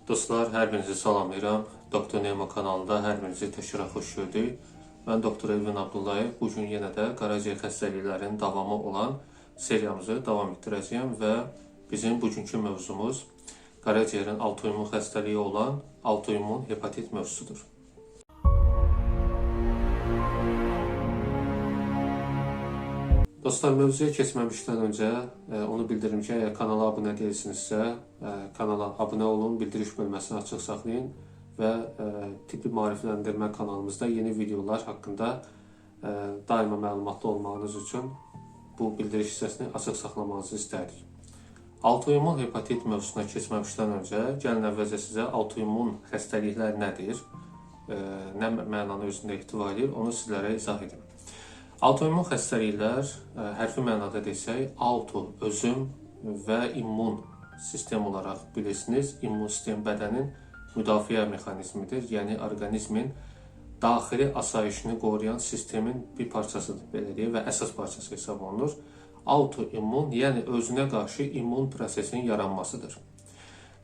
Dostlar, hər birinizi salamlayıram. Doktor Nemo kanalında hər birinizi təşkirə xoş gördük. Mən Doktor Elvin Abdullayev. Bugün yenə də qaraciyər xəstəliklərinin davamı olan seriyamızı davam etdirəcəyəm və bizim bugünkü mövzumuz qaraciyərin autoimmun xəstəliyi olan autoimmun hepatit mövzusudur. Dostlar, mövzuya keçməmişdən öncə onu bildirim ki, əgər kanala abunə deyilsinizsə, kanala abunə olun, bildiriş bölməsini açıq saxlayın və tibbi maarifləndirmə kanalımızda yeni videolar haqqında daima məlumatlı olmağınız üçün bu bildiriş hissəsini açıq saxlamanızı istərik. Autoimmun hepatit mövzusuna keçməmişdən öncə, gəlin əvvəlcə sizə autoimmun xəstəliklər nədir, nə mənanı özündə ehtiva edir, onu sizlərə izah edim. Autoimmun xəstəliklər, hərfi mənada desək, auto, özüm və immun sistem olaraq bilirsiniz. İmmun sistem bədənin müdafiə mexanizmidir, yəni orqanizmin daxili asayişini qoruyan sistemin bir parçasıdır, belə deyək, və əsas parçası hesab olunur. Autoimmun, yəni özünə qarşı immun prosesinin yaranmasıdır.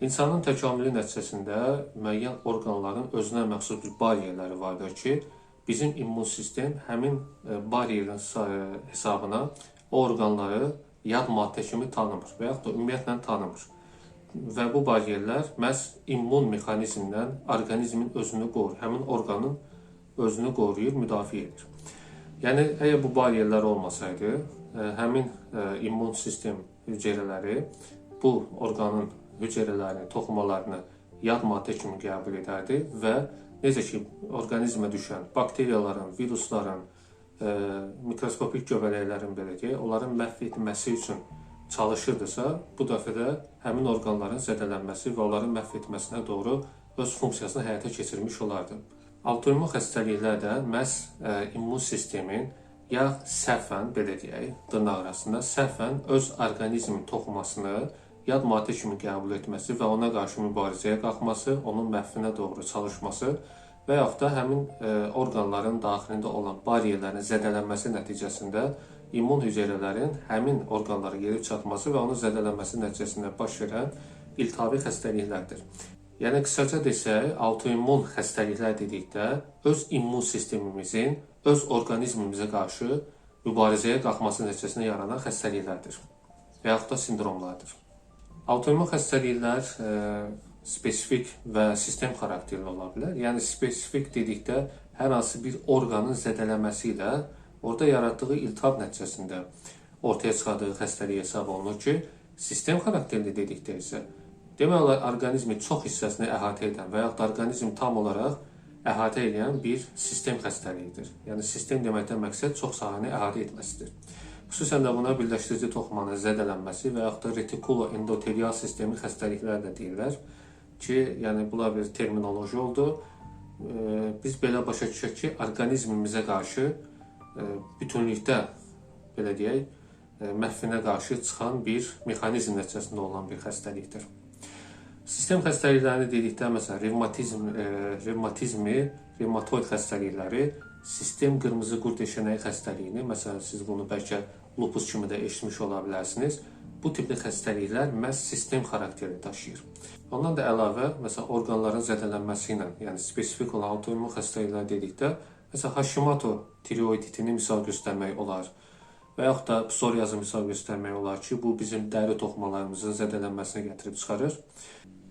İnsanın təkamülü nəticəsində müəyyən orqanların özünə məxsus bir bariyerləri vardır ki, bizim immun sistem həmin bariyerin hesabına o orqanları yad maddə kimi tanımır və yaxud da ümumiyyətlə tanımır. Və bu bariyerlər məhz immun mexanizmindən orqanizmin özünü qoruyur, həmin orqanın özünü qoruyur, müdafiə edir. Yəni, əgər bu bariyerlər olmasaydı, həmin immun sistem hüceyrələri bu orqanın hüceyrələrini, toxumalarını yad maddə kimi qəbul edərdi və necə ki, orqanizmə düşən bakteriyaların, virusların, mikroskopik göbələklərin belə deyək, onların məhv etməsi üçün çalışırdısa, bu dəfə də həmin orqanların zədələnməsi və onların məhv etməsinə doğru öz funksiyasını həyata keçirmiş olardı. Autoimmun xəstəliklər də məhz immun sistemin ya səhvən, belə deyək, dırnaq arasında səhvən öz orqanizmin toxumasını yad maddə kimi qəbul etməsi və ona qarşı mübarizəyə qalxması, onun məhvinə doğru çalışması və yaxud da həmin orqanların daxilində olan bariyerlərin zədələnməsi nəticəsində immun hüceyrələrin həmin orqanlara gedib çatması və onun zədələnməsi nəticəsində baş verən iltihabi xəstəliklərdir. Yəni, qısaca desək, autoimmun xəstəliklər dedikdə öz immun sistemimizin öz orqanizmimizə qarşı mübarizəyə qalxması nəticəsində yaranan xəstəliklərdir və yaxud da sindromlardır. Autoimmun xəstəliklər spesifik və sistem xarakterli ola bilər. Yəni, spesifik dedikdə hər hansı bir orqanın zədələməsi ilə orada yaratdığı iltihab nəticəsində ortaya çıxardığı xəstəlik hesab olunur ki, sistem xarakterli dedikdə isə demək olar orqanizmin çox hissəsini əhatə edən və yaxud da orqanizm tam olaraq əhatə edən bir sistem xəstəliyidir. Yəni, sistem deməkdən məqsəd çox sahəni əhatə etməsidir. Xüsusən də buna birləşdirici toxumanın zədələnməsi və yaxud da retikuloendotelial sistemi xəstəliklər də deyirlər ki, yəni bunlar bir terminoloji oldu. Biz belə başa düşək ki, orqanizmimizə qarşı bütünlükdə, belə deyək, məhvinə qarşı çıxan bir mexanizm nəticəsində olan bir xəstəlikdir. Sistem xəstəliklərini dedikdə, məsələn, revmatoid xəstəlikləri, sistem qırmızı qurd eşənəyi xəstəliyini, məsələn, siz bunu bəlkə lupus kimi də eşitmiş ola bilərsiniz. Bu tipli xəstəliklər məhz sistem xarakteri daşıyır. Ondan da əlavə, məsələn, orqanların zədələnməsi ilə, yəni spesifik olan autoimmun xəstəliklər dedikdə, məsələn, Hashimoto tiroiditini misal göstərmək olar və yaxud da psoriazı misal göstərmək olar ki, bu bizim dəri toxumalarımızın zədələnməsinə gətirib çıxarır.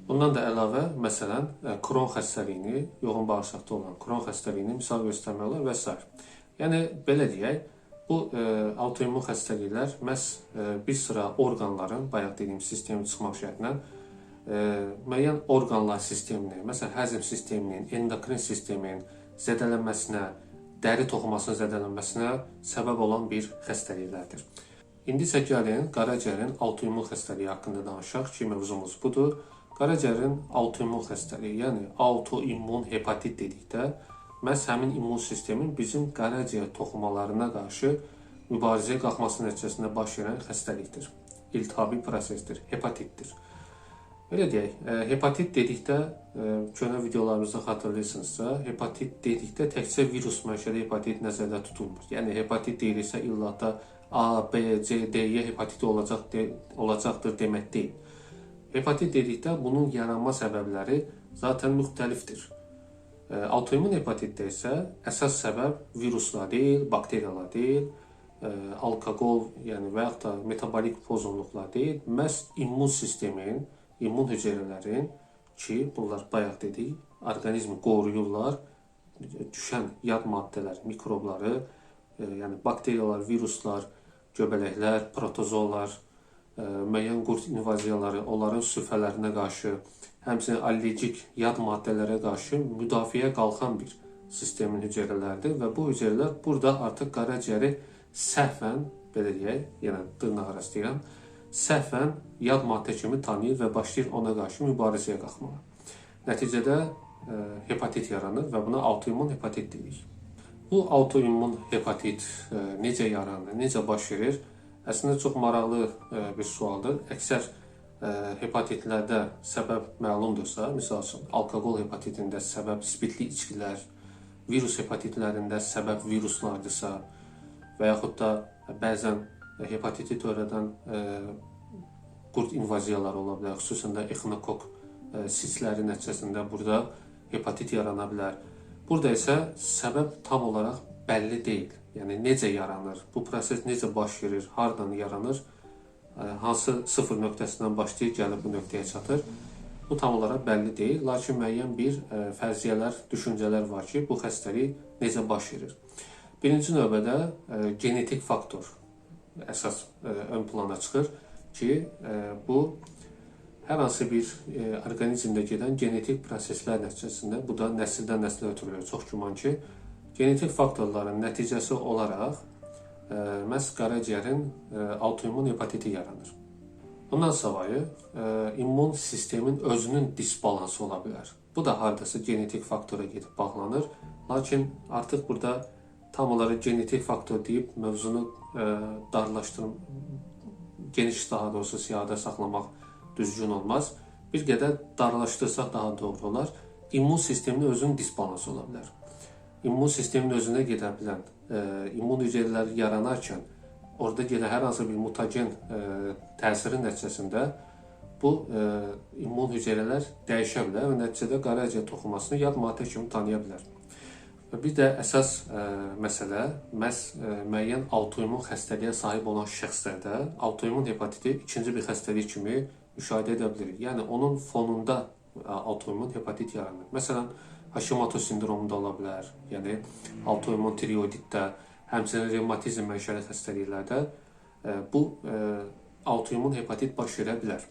Bundan da əlavə, məsələn, Kron xəstəliyini, yoğun bağırsaqda olan Kron xəstəliyini misal göstərmək olar və s. Yəni, belə deyək, bu autoimmun xəstəliklər məhz bir sıra orqanların, bayaq dediyim sistemi çıxmaq şərtlə, müəyyən orqanlar sistemini, məsələn, həzm sisteminin, endokrin sistemin zədələnməsinə, dəri toxumasının zədələnməsinə səbəb olan bir xəstəliklərdir. İndi isə gəlin, qaraciyərin autoimmun xəstəliyi haqqında danışaq ki, mövzumuz budur. Qaraciyərin autoimmun xəstəliyi, yəni autoimmun hepatit dedikdə, məhz həmin immun sistemin bizim qaraciyər toxumalarına qarşı mübarizəyə qalxması nəticəsində baş verən xəstəlikdir. İltihabi prosesdir, hepatitdir. Belə deyək, hepatit dedikdə, köhnə videolarımızda xatırlayırsınızsa, hepatit dedikdə təkcə virus mənşəli hepatit nəzərdə tutulmur. Yəni, hepatit deyilirsə, illa da A, B, C, D, E hepatiti olacaqdır demək deyil. Hepatit dedikdə bunun yaranma səbəbləri zaten müxtəlifdir. Autoimmun hepatitdə isə əsas səbəb viruslar deyil, bakteriyalar deyil, alkoqol, yəni və yaxud da metabolik pozğunluqlar deyil, məhz immun sistemin, immun hüceyrələrin ki, bunlar bayaq dedik, orqanizmi qoruyurlar, düşən yad maddələr, mikrobları, yəni bakteriyalar, viruslar, göbələklər, protozollar, müəyyən qurd invaziyaları, onların süfrələrinə qarşı, həmçinin allergik yad maddələrə qarşı müdafiəyə qalxan bir sistemin hüceyrələridir və bu hüceyrələr burada artıq qaraciyəri səhvən, belə deyək, yəni dırnaq arası deyirəm, səhvən yad maddə kimi tanıyır və başlayır ona qarşı mübarizəyə qalxmağa. Nəticədə hepatit yaranır və buna autoimmun hepatit deyirik. Bu autoimmun hepatit necə yaranır, necə baş verir? Əslində çox maraqlı bir sualdır. Əksər hepatitlərdə səbəb məlumdursa, misal üçün alkoqol hepatitində səbəb spirtli içkilər, virus hepatitlərində səbəb viruslardırsa və yaxud da bəzən hepatiti törədən qurd invaziyaları ola bilər, xüsusən də exinokok sisləri nəticəsində burada hepatit yarana bilər. Burada isə səbəb tam olaraq bəlli deyil. Yəni necə yaranır, bu proses necə baş verir, hardan yaranır, hansı sıfır nöqtəsindən başlayır, gəlib bu nöqtəyə çatır. Bu tam olaraq bəlli deyil, lakin müəyyən bir fərziyyələr, düşüncələr var ki, bu xəstəlik necə baş verir. Birinci növbədə genetik faktor əsas ön plana çıxır ki, bu hər hansı bir orqanizmdə gedən genetik proseslər nəticəsində, bu da nəsildən nəslə ötürülür, çox güman ki, genetik faktorların nəticəsi olaraq məhz qaraciyərin autoimmun hepatiti yaranır. Bundan savayı immun sistemin özünün disbalansı ola bilər. Bu da hardasa genetik faktora gedib bağlanır. Lakin artıq burada tam olaraq genetik faktor deyib mövzunu geniş daha doğrusu siyahıda saxlamaq düzgün olmaz. Bir qədər darlaşdırsaq daha doğru olar. İmmun sisteminin özünün disbalansı ola bilər. İmmun sisteminin özünə gedə bilən immun hüceyrələri yaranarkən orada gedən hər hansı bir mutagen təsiri nəticəsində bu immun hüceyrələr dəyişə bilər və nəticədə qaraciyər toxumasını yad maddə kimi tanıya bilər. Və bir də əsas məsələ məhz müəyyən autoimmun xəstəliyə sahib olan şəxslərdə autoimmun hepatiti ikinci bir xəstəlik kimi müşahidə edə bilirik. Yəni onun fonunda autoimmun hepatit yaranır. Məsələn, Hashimoto sindromunda ola bilər, yəni autoimmun tiroiditdə, həmçinin revmatizm mənşəli xəstəliklərdə bu autoimmun hepatit baş verə bilər.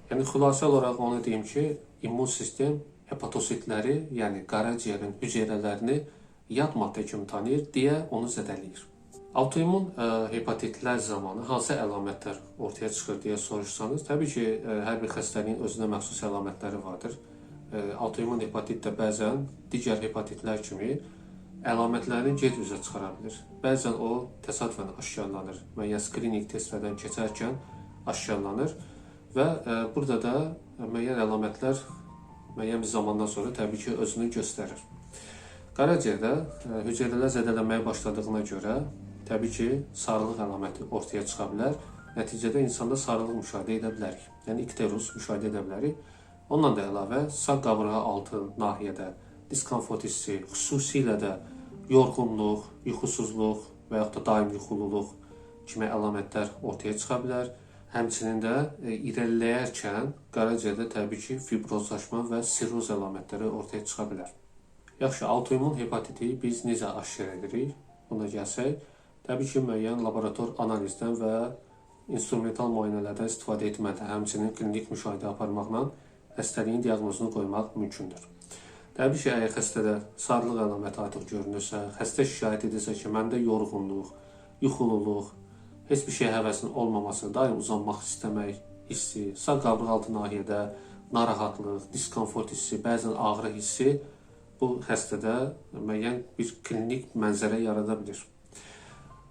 Yəni xülasə olaraq onu deyim ki, immun sistem hepatositləri, yəni qaraciyərin hüceyrələrini yad maddə kimi tanıyır deyə onu zədələyir. Autoimmun hepatitlər zamanı hansı əlamətlər ortaya çıxır deyə soruşsanız, təbii ki, hər bir xəstəliyin özünə məxsus əlamətləri vardır. Autoimmun hepatit də bəzən digər hepatitlər kimi əlamətlərini gec üzə çıxara bilir. Bəzən o təsadüfən aşkarlanır, müəyyən skrininq testlərdən keçərkən aşkarlanır və burada da müəyyən əlamətlər müəyyən bir zamandan sonra təbii ki, özünü göstərir. Qaraciyərdə hüceyrələr zədələnməyə başladığına görə təbii ki, sarılıq əlaməti ortaya çıxa bilər. Nəticədə insanda sarılıq müşahidə edə bilərik, yəni ikterus müşahidə edə bilərik. Ondan da əlavə sağ qabırğa altı nahiyədə diskomfort hissi, xüsusilə də yorğunluq, yuxusuzluq və yaxud da daim yuxululuq kimi əlamətlər ortaya çıxa bilər. Həmçinin də irəliləyərkən qaraciyərdə təbii ki, fibrozlaşma və sirroz əlamətləri ortaya çıxa bilər. Yaxşı, autoimmun hepatiti biz necə aşkar edirik? Buna gəlsək, təbii ki, müəyyən laborator analizdən və instrumental müayinələrdən istifadə etməklə, həmçinin klinik müşahidə aparmaqla xəstəliyin diaqnozunu qoymaq mümkündür. Təbii ki, əgər xəstədə sarılıq əlaməti artıq görünürsə, xəstə şikayət edirsə ki, məndə yorğunluq, yuxululuq, heç bir şey həvəsin olmaması, daim uzanmaq istəmək hissi, sağ qabırğa altı nahiyədə narahatlıq, diskomfort hissi, bəzən ağrı hissi bu xəstədə müəyyən bir klinik mənzərə yarada bilir.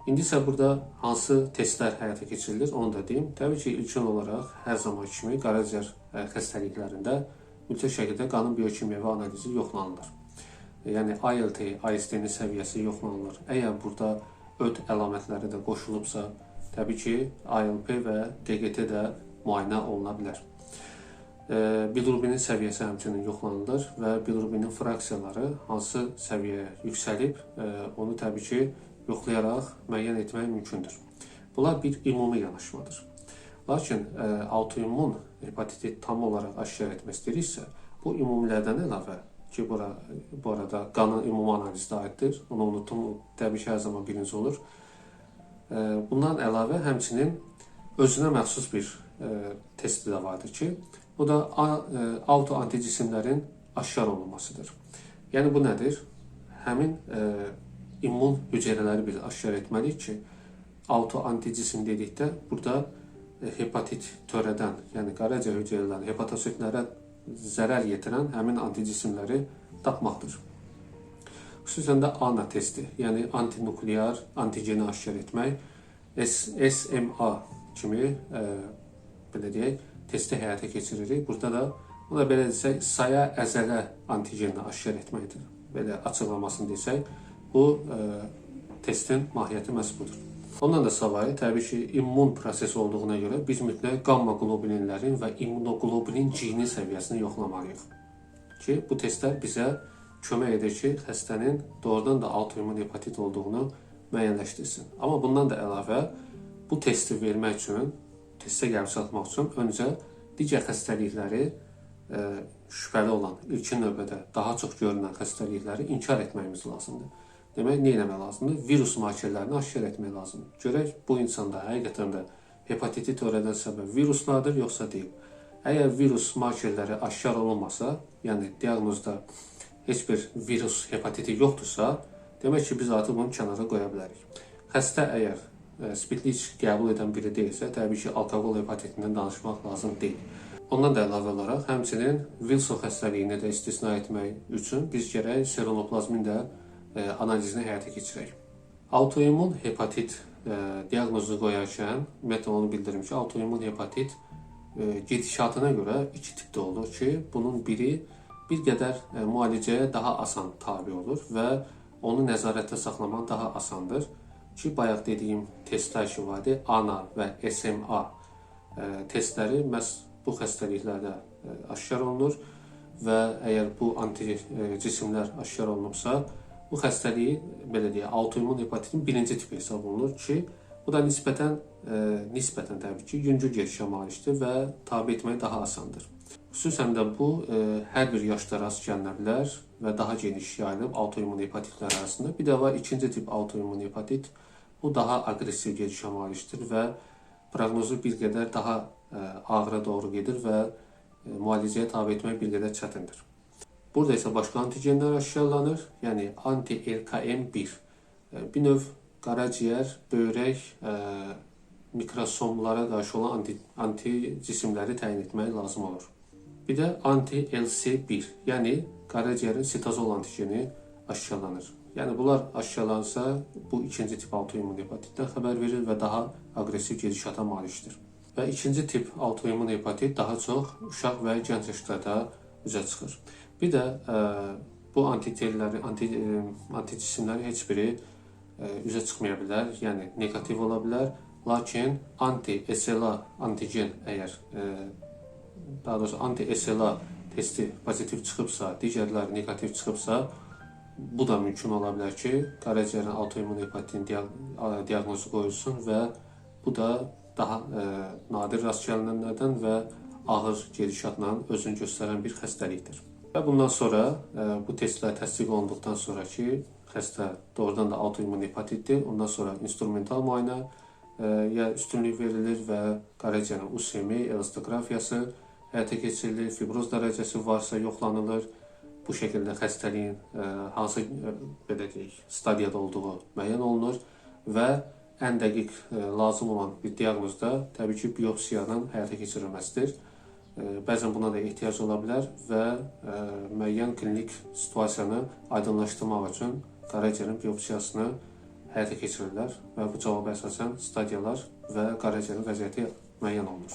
İndi isə burada hansı testlər həyata keçirilir, onu da deyim. Təbii ki, ilkin olaraq hər zaman kimi qaraciyər xəstəliklərində mütləq şəkildə qanın biokimyəvi analizi yoxlanılır. Yəni ALT, AST-nin səviyyəsi yoxlanılır. Əgər burada öd əlamətləri də qoşulubsa, təbii ki, ALP və DGT də müayinə oluna bilər. Bilirubinin səviyyəsi həmçinin yoxlanılır və bilirubinin fraksiyaları hansı səviyyəyə yüksəlib, onu təbii ki, yoxlayaraq müəyyən etmək mümkündür. Bunlar bir ümumi yanaşmadır. Lakin autoimmun hepatiti tam olaraq aşkar etmək istəyiriksə, bu ümumilərdən əlavə ki, bu arada qanın ümumi analizi də aiddir, onu unuttum, təbii ki, hər zaman birinci olur. Bundan əlavə həmçinin özünə məxsus bir testi də vardır ki, bu da autoanticismlərin aşkar olunmasıdır. Yəni bu nədir? Həmin immun hüceyrələri biz aşkar etməliyik ki, autoanticism dedikdə burada hepatit törədən, yəni qaraciyər hüceyrələrini, hepatositlərə zərər yetirən həmin anticismləri tapmaqdır. Xüsusən də ANA testi, yəni antinuklear antigeni aşkar etmək, SMA kimi belə deyək, testi həyata keçiririk. Burada da buna belə desək, saya əzələ antigenini aşkar etməkdir. Belə açıqlamasını desək, bu testin mahiyyəti məhz budur. Ondan da savayı, təbii ki, immun prosesi olduğuna görə biz mütləq qamma qlobulinlərin və immunoglobulin G-nin səviyyəsini yoxlamalıyıq. Ki, bu testlər bizə kömək edir ki, xəstənin doğrudan da autoimmun hepatit olduğunu müəyyənləşdirsin. Amma bundan da əlavə, bu testi vermək üçün, testə gəlib çatmaq üçün öncə digər xəstəlikləri şübhəli olan, ilkin növbədə daha çox görünən xəstəlikləri inkar etməyimiz lazımdır. Demək, nə etmək lazımdır? Virus markerlərini aşkar etmək lazımdır. Görək, bu insanda həqiqətən də hepatiti törədən səbəb viruslardır, yoxsa deyil. Əgər virus markerləri aşkar olunmasa, yəni diaqnozda heç bir virus hepatiti yoxdursa, demək ki, biz artıq bunu kənara qoya bilərik. Xəstə əgər spirtli içki qəbul edən biri deyilsə, təbii ki, alkoqol hepatitindən danışmaq lazım deyil. Ondan da əlavə olaraq, həmçinin Wilson xəstəliyini də istisna etmək üçün biz gərək seronoplazmin də analizini həyata keçirək. Autoimmun hepatit diaqnozu qoyarkən, ümumiyyətlə onu bildirim ki, autoimmun hepatit gedişatına görə iki tipdə olur ki, bunun biri bir qədər müalicəyə daha asan tabi olur və onu nəzarətdə saxlamaq daha asandır. Ki, bayaq dediyim testlər ki vardı, ANA və SMA testləri məhz bu xəstəliklərdə aşkar olunur və əgər bu anticismlər aşkar olunubsa, bu xəstəliyi, belə deyək, autoimmun hepatitin birinci tipi hesab olunur ki, bu da nisbətən təbii ki, yüngül gedişə malikdir və tabi etmək daha asandır. Xüsusən də bu, hər bir yaşda rast gəlinə bilər və daha geniş yayılıb autoimmun hepatitlər arasında. Bir də var, ikinci tip autoimmun hepatit, bu daha aqressiv gedişə malikdir və proqnozu bir qədər daha ağıra doğru gedir və müalicəyə tabi etmək bir qədər çətindir. Burada isə başqa antigenlər aşkarlanır, yəni anti-LKM1. Bir növ qaraciyər, böyrək, mikrosomlara qarşı olan anticismləri təyin etmək lazım olur. Bir də anti-LC1, yəni qaraciyərin sitazol antigeni aşkarlanır. Yəni bunlar aşkarlansa, bu ikinci tip autoimmun hepatitdən xəbər verir və daha aqressiv gedişata malikdir. Və ikinci tip autoimmun hepatit daha çox uşaq və gənc yaşlarda üzə çıxır. Bir də bu anticismlərin heç biri üzə çıxmaya bilər, yəni negativ ola bilər. Lakin anti-SLA antigen əgər, daha doğrusu anti-SLA testi pozitiv çıxıbsa, digərləri negativ çıxıbsa, bu da mümkün ola bilər ki, qaraciyərin autoimmun hepatitinin diaqnozu qoyulsun və bu da daha nadir rast gəlinənlərdən və ağır gedişatla özünü göstərən bir xəstəlikdir. Və bundan sonra bu testlər təsdiq olunduqdan sonra ki, xəstə doğrudan da autoimmun hepatitdir, ondan sonra instrumental müayinə ya üstünlük verilir və qaraciyərin USM, elastografiyası həyata keçirilir, fibroz dərəcəsi varsa yoxlanılır. Bu şəkildə xəstəliyin hansı belə deyək, stadiyada olduğu müəyyən olunur və ən dəqiq lazım olan bir diaqnozda təbii ki, biopsiyanın həyata keçirilməsidir. Bəzən buna da ehtiyac ola bilər və müəyyən klinik situasiyanı aydınlaşdırmaq üçün qaraciyərin biopsiyasını həyata keçirirlər və bu cavaba əsasən stadiyalar və qaraciyərin vəziyyəti müəyyən olunur.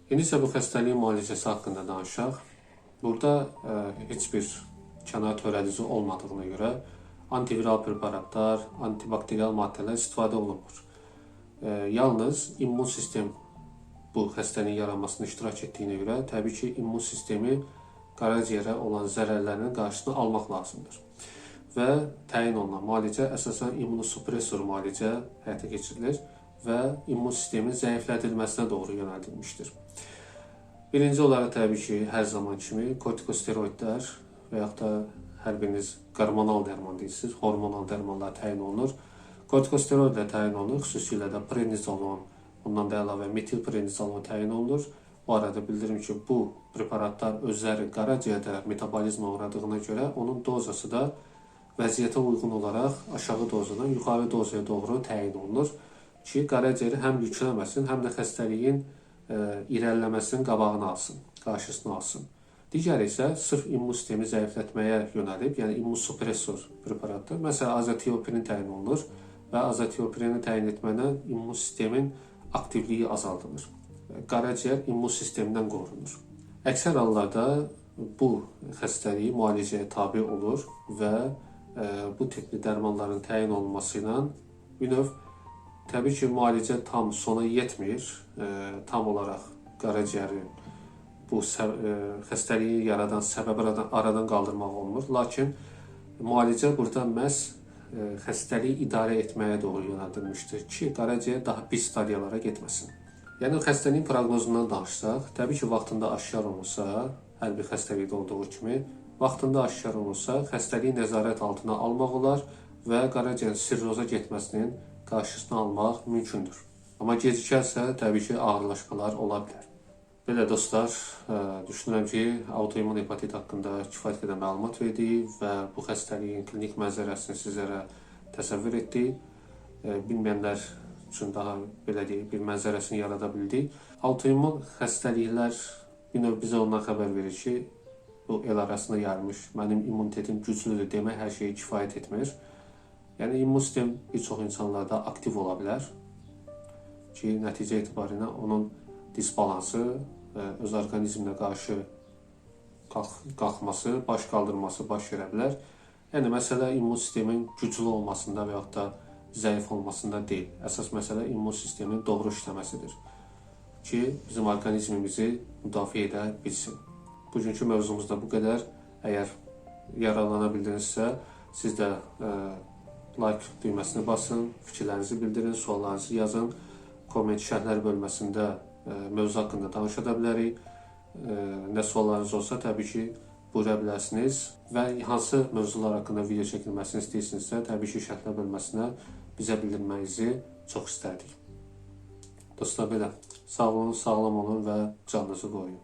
İndi isə bu xəstəliyin müalicəsi haqqında danışaq. Burada heç bir kənar törədici olmadığına görə antiviral preparatlar, antibakterial maddələr istifadə olunmur. Yalnız immun sistem bu xəstəliyin yaranmasına iştirak etdiyinə görə təbii ki, immun sistemi qaraciyərə olan zərərlərinin qarşısını almaq lazımdır. Və təyin olunan müalicə əsasən immunosupressor müalicə həyata keçirilir və immun sistemin zəiflədilməsinə doğru yönəldilmişdir. Birinci olaraq təbii ki, hər zaman kimi kortikosteroidlər və yaxud da hər biriniz hormonal dərman deyirsiniz, hormonal dərmanlar təyin olunur. Kortikosteroidlər təyin olunur, xüsusilə də prednizolon, bundan da əlavə metilprednizolon təyin olunur. Bu arada bildirim ki, bu preparatlar özləri qaraciyərdə metabolizmə uğradığına görə onun dozası da vəziyyətə uyğun olaraq aşağı dozadan yuxarı dozaya doğru təyin olunur ki, qaraciyəri həm yükləməsin, həm də xəstəliyin irəliləməsinin qabağını alsın, qarşısını alsın. Digəri isə sırf immun sistemi zəiflətməyə yönəlib, yəni immunosupressor preparatdır. Məsələn, azatiopirin təyin olunur və azatiopirini təyin etməklə immun sistemin aktivliyi azaldılır. Qaraciyər immun sistemindən qorunur. Əksər hallarda bu xəstəliyi müalicəyə tabe olur və bu tipli dərmanların təyin olunması ilə bir növ təbii ki, müalicə tam sona yetmir. Tam olaraq qaraciyəri bu xəstəliyi yaradan səbəbi aradan qaldırmaq olmur. Lakin müalicə burada məhz xəstəliyi idarə etməyə doğru yönəldilmişdir ki, qaraciyər daha pis stadiyalara getməsin. Yəni xəstəliyin proqnozundan danışsaq, təbii ki, vaxtında aşkar olunsa, hər bir xəstəlikdə olduğu kimi, vaxtında aşkar olunsa, xəstəliyi nəzarət altına almaq olar və qaraciyərin sirroza getməsinin qarşısını almaq mümkündür. Amma gecikərsə, təbii ki, ağırlaşmalar ola bilər. Belə dostlar, düşünürəm ki, autoimmun hepatit haqqında kifayət qədər məlumat verdik və bu xəstəliyin klinik mənzərəsini sizlərə təsəvvür etdik. Bilməyənlər üçün daha belə deyək, bir mənzərəsini yarada bildik. Autoimmun xəstəliklər bir növ bizə ondan xəbər verir ki, bu el arasında yayılmış, mənim immunitetim güclüdür demək hər şeyi kifayət etmir. Yəni immun sistem bir çox insanlarda aktiv ola bilər ki, nəticə etibarilə onun disbalansı, öz orqanizminə qarşı qalxması, baş qaldırması baş verə bilər. Yəni məsələ immun sistemin güclü olmasında və yaxud da zəif olmasında deyil. Əsas məsələ immun sistemin doğru işləməsidir ki, bizim orqanizmimizi müdafiə edə bilsin. Bugünkü mövzumuzda bu qədər. Əgər yararlana bildinizsə, siz də like düyməsini basın, fikirlərinizi bildirin, suallarınızı yazın. Komment şərhlər bölməsində mövzu haqqında danışa da bilərik. Nə suallarınız olsa təbii ki, buyura bilərsiniz və hansı mövzular haqqında video çəkilməsini istəyirsinizsə, təbii ki, şərhlər bölməsinə bizə bildirməyinizi çox istərdik. Dostlar belə, sağ olun, sağlam olun və canınızı qoruyun.